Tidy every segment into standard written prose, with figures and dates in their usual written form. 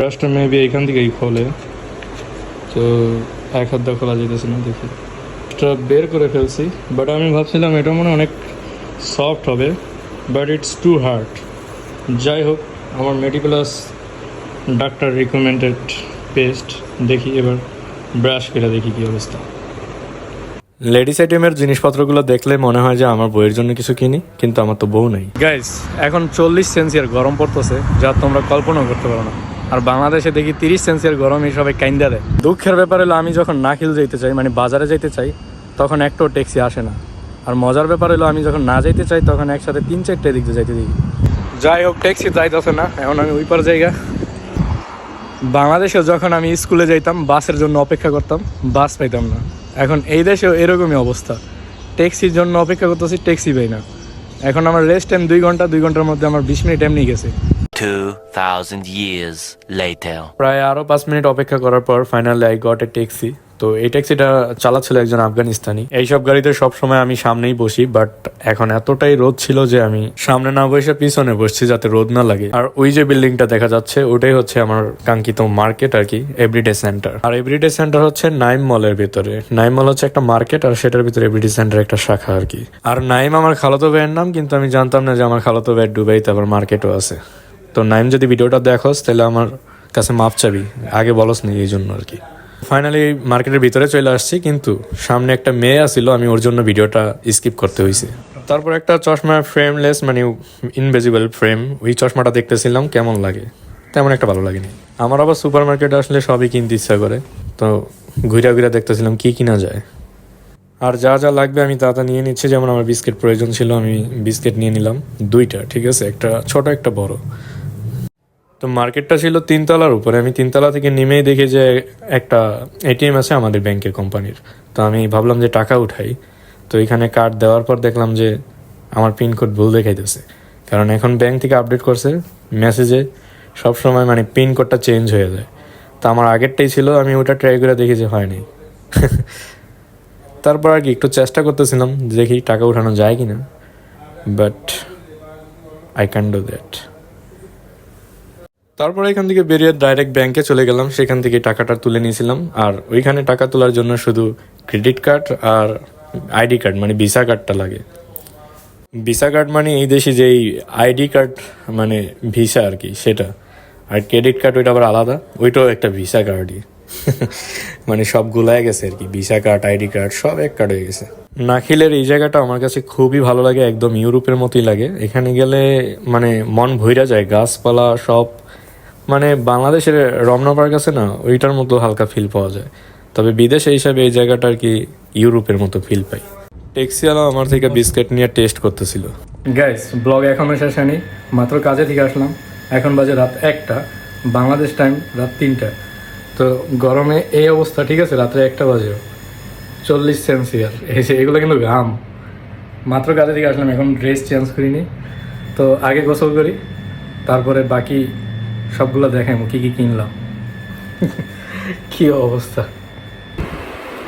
ব্রাশটা মেবি এইখান থেকেই খোলে, তো এক হাত দা খোলা যেতেছে না, দেখি এটা বের করে ফেলছি। বাট আমি ভাবছিলাম এটা মনে অনেক সফট হবে, বাট ইটস টু হার্ড। যাই হোক, আমার মেডিপ্লাস ডাক্তার রিকমেন্ডেড পেস্ট, দেখি এবার ব্রাশ করে দেখি কী অবস্থা। লেডিস আইটেমের জিনিসপত্রগুলো দেখলে মনে হয় যে আমার বইয়ের জন্য কিছু কিনি, কিন্তু আমার তো বউ নেই। গাইস, এখন 40 সেলসিয়াস গরম পড়তেছে, যা তোমরা কল্পনাও করতে পারো না। আর বাংলাদেশে দেখি 30 সেলসিয়াস গরম, এই সবাই কাইন্দা দেয়। দুঃখের ব্যাপার হলো আমি যখন নাখিল যাইতে চাই, মানে বাজারে যাইতে চাই, তখন একটাও ট্যাক্সি আসে না। আর মজার ব্যাপার হলো আমি যখন না যাইতে চাই, তখন একসাথে 3-4টে দিক দিয়ে যাইতে দেখি। যাই হোক, ট্যাক্সি যাইতেছে না, এখন আমি ওই পার জায়গা। বাংলাদেশে যখন আমি স্কুলে যাইতাম, বাসের জন্য অপেক্ষা করতাম, বাস পাইতাম না। এখন এই দেশেও এরকমই অবস্থা, ট্যাক্সির জন্য অপেক্ষা করতেছি, ট্যাক্সি পাই না। এখন আমার রেস্ট টাইম 2 ঘন্টা, 2 ঘন্টার মধ্যে আমার 20 মিনিট এমনি গেছে। 2000 years later. প্রায় আরও 5 মিনিট অপেক্ষা করার পর finally I got a taxi. তো এই ট্যাক্সিটা চালাচ্ছিল একজন আফগানিস্তানি। এইসব গাড়িতে সবসময় আমি সামনেই বসি, বাট এখন এতটাই রোদ ছিল যে আমি সামনে না বসে পিছনে বসছি, যাতে রোদ না লাগে। আর ওই যে বিল্ডিংটা দেখা যাচ্ছে, ওটাই হচ্ছে আমার কাঙ্ক্ষিত মার্কেট আর কি, এভরিডে সেন্টার। আর এভরিডে সেন্টার হচ্ছে নাইম মলের ভিতরে। নাইম মল হচ্ছে একটা মার্কেট, আর সেটার ভিতরে এভরিডে সেন্টার একটা শাখা আর কি। আর নাইম আমার খালাতো ভাইয়ের নাম, কিন্তু আমি জানতাম না যে আমার খালাতো ভাইয়ের দুবাইতে আবার মার্কেটও আছে। তো নাইম, যদি ভিডিওটা দেখোস তাহলে আমার কাছে মাপ চাবি, আগে বলস নি, এই জন্য আর কি। ফাইনালি মার্কেটের ভিতরে চলে আসছি, কিন্তু সামনে একটা মেয়ে আসছিল, আমি ওর জন্য ভিডিওটা স্কিপ করতে হয়েছে। তারপর একটা চশমা, ফ্রেমলেস মানে ইনভিজিবল ফ্রেম, ওই চশমাটা দেখতেছিলাম কেমন লাগে, তেমন একটা ভালো লাগেনি আমার। আবার সুপার মার্কেটে আসলে সবই কিনতে ইচ্ছা করে, তো ঘুরা ঘুরা দেখতেছিলাম কি কিনা যায়। আর যা যা লাগবে আমি তা নিয়ে নিচ্ছি। যেমন আমার বিস্কিট প্রয়োজন ছিল, আমি বিস্কিট নিয়ে নিলাম 2টা, ঠিক আছে, একটা ছোট একটা বড়। তো মার্কেটটা ছিল 3 তলার উপরে। আমি 3 তলা থেকে নেমেই দেখি যে একটা এটিএম আছে আমাদের ব্যাংকের কোম্পানির। তো আমি ভাবলাম যে টাকা উঠাই। তো এখানে কার্ড দেওয়ার পর দেখলাম যে আমার পিনকোড ভুল দেখাইতেছে, কারণ এখন ব্যাংক থেকে আপডেট করছে মেসেজে, সবসময় মানে পিনকোডটা চেঞ্জ হয়ে যায়। তো আমার আগেরটাই ছিল, আমি ওটা ট্রাই করে দেখি যে হয়নি। তারপর আর কি একটু চেষ্টা করতেছিলাম, দেখি টাকা উঠানো যায় কিনা, but I can do that. তারপরে এখান থেকে বেরিয়ে ডাইরেক্ট ব্যাংকে চলে গেলাম, সেখান থেকে টাকাটা তুলে নিয়েছিলাম। আর ওইখানে টাকা তোলার জন্য শুধু ক্রেডিট কার্ড আর আইডি কার্ড মানে ভিসা কার্ডটা লাগে। ভিসা কার্ড মানে এই দেশে যেই আইডি কার্ড মানে ভিসা আর কি সেটা, আর ক্রেডিট কার্ড ওইটা আবার আলাদা, ওইটাও একটা ভিসা কার্ডই। মানে সব গুলায় গেছে আর কি, ভিসা কার্ড আইডি কার্ড সব এক কার্ড হয়ে গেছে। নাখিলের এই জায়গাটা আমার কাছে খুবই ভালো লাগে, একদম ইউরোপের মতোই লাগে। এখানে গেলে মানে মন ভইরা যায়, গাছপালা সব, মানে বাংলাদেশের রমনা পার্ক আছে না, ওইটার মতো হালকা ফিল পাওয়া যায়। তবে বিদেশে হিসাবে এই জায়গাটা আর কি ইউরোপের মতো ফিল পাই। ট্যাক্সিওয়ালা আমার থেকে বিস্কিট নিয়ে টেস্ট করতেছিল। গাইস, ব্লগ এখনো শেষ হয়নি, মাত্র কাজে থেকে আসলাম। এখন বাজে রাত 1টা, বাংলাদেশ টাইম রাত 3টা। তো গরমে এই অবস্থা, ঠিক আছে, রাত্রে 1টা বাজেও 40 সেলসিয়াস এগুলো কিন্তু ঘাম। মাত্র কাজে থেকে আসলাম, এখন ড্রেস চেঞ্জ করিনি। তো আগে গোসল করি, তারপরে বাকি সবগুলো দেখাবো কী কী কিনলাম। কি অবস্থা।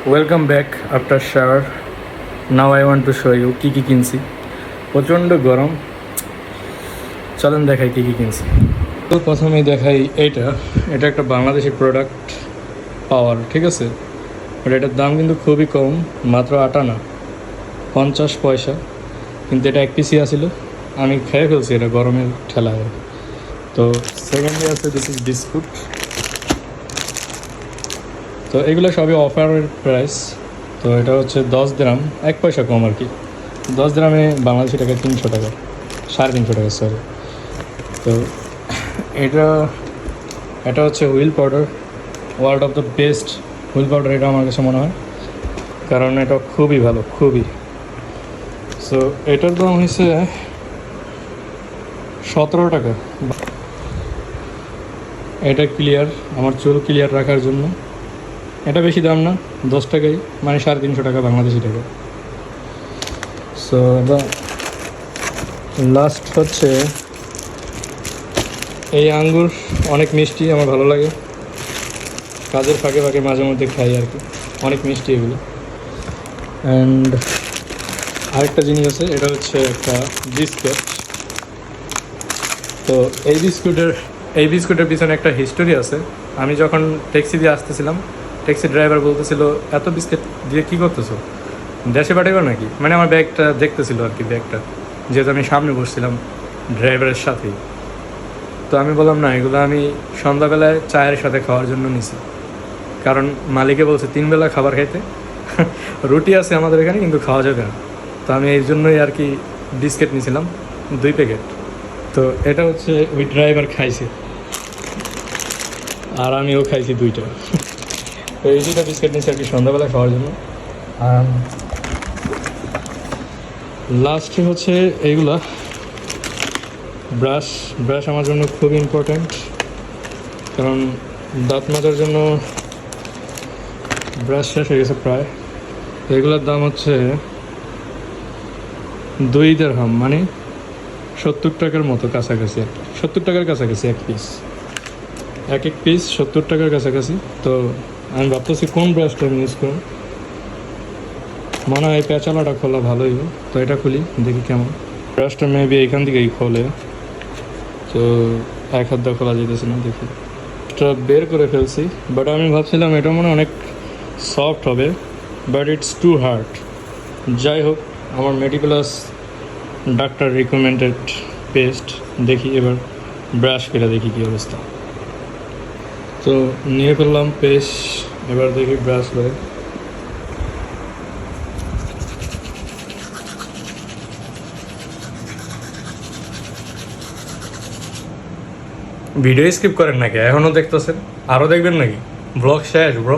Welcome back after shower. Now I want to show you কী কী কিনছি। প্রচণ্ড গরম, চলেন দেখাই কী কী কিনছি। তো প্রথমেই দেখাই এটা একটা বাংলাদেশি প্রোডাক্ট, পাওয়ার, ঠিক আছে। বাট এটার দাম কিন্তু খুবই কম, মাত্র 8 আনা 50 পয়সা। কিন্তু এটা 1 পিসই আসিল, আমি খেয়ে ফেলছি এটা গরমের ঠেলায়। তো সেকেন্ডলি আছে দিস ইজ বিস্কুট। তো এগুলো সবই অফারের প্রাইস। তো এটা হচ্ছে 10 দিরহাম, 1 পয়সা কম আর কি। 10 দিরহামে বাংলাদেশি টাকা 300 টাকা, 350 টাকা সরি। তো এটা হচ্ছে wheel powder, world of the best wheel powder এটা আমার কাছে মনে হয়, কারণ এটা খুবই ভালো, খুবই। সো এটার দাম হয়েছে 17 টাকা। এটা ক্লিয়ার, আমার চুল ক্লিয়ার রাখার জন্য। এটা বেশি দাম না, 10 টাকাই, মানে 350 টাকা বাংলাদেশি টাকা। সো লাস্ট হচ্ছে এই আঙ্গুর, অনেক মিষ্টি, আমার ভালো লাগে। কাজের ফাঁকে ফাঁকে মাঝে মধ্যে খাই আর কি, অনেক মিষ্টি এগুলো। অ্যান্ড আরেকটা জিনিস আছে, এটা হচ্ছে একটা বিস্কুট। তো এই বিস্কুটের এই বিস্কুটের পিছনে একটা হিস্টোরি আছে। আমি যখন ট্যাক্সি দিয়ে আসতেছিলাম, ট্যাক্সি ড্রাইভার বলতেছিল এত বিস্কিট দিয়ে কী করতেছো, দেশে পাঠাবো নাকি, মানে আমার ব্যাগটা দেখতেছিল আর কি, ব্যাগটা যেহেতু আমি সামনে বসছিলাম ড্রাইভারের সাথেই। তো আমি বললাম না, এগুলো আমি সন্ধ্যাবেলায় চায়ের সাথে খাওয়ার জন্য নিছি, কারণ মালিকে বলছে 3 বেলা খাবার খাইতে। রুটি আছে আমাদের এখানে কিন্তু খাওয়া যাবে না, তো আমি এই জন্যই আর কি বিস্কিট নিয়েছিলাম 2 প্যাকেট। তো এটা হচ্ছে ওই ড্রাইভার খাইছে আর আমিও খাইছি 2টা। তো এই 2টা বিস্কিট নিয়েছি আর কি সন্ধ্যাবেলা খাওয়ার জন্য। আর লাস্টে হচ্ছে এইগুলা ব্রাশ। ব্রাশ আমার জন্য খুব ইম্পর্ট্যান্ট, কারণ দাঁত মাজার জন্য ব্রাশ শেষ হয়ে গেছে প্রায়। এগুলোর দাম হচ্ছে 2 দিরহাম, মানে 70 টাকার মতো কাছাকাছি, 70 টাকার কাছাকাছি এক পিস, এক পিস 70 টাকার কাছাকাছি। তো আমি ভাবতেছি কোন ব্রাশটা আমি ইউজ করুন, মনে হয় পেঁচালাটা খোলা ভালোই। তো এটা খুলি দেখি কেমন। ব্রাশটা মেবি এখান থেকেই খোলে, তো এক হাত দিয়ে খোলা যেতেছে না, দেখি। এটা বের করে ফেলছি, বাট আমি ভাবছিলাম এটা মনে হয় অনেক সফট হবে, বাট ইটস টু হার্ড। যাই হোক, আমার মেডিপ্লাস ডাক্তার রিকমেন্ডেড পেস্ট, দেখি এবার ব্রাশ করে দেখি কী অবস্থা। তো নিয়ে ফেললাম পেস্ট, এবার দেখি ব্রাশ করে। ভিডিও স্কিপ করেন নাকি? এখনও দেখতেছেন? আরও দেখবেন নাকি? ব্লগ শেষ ব্রো।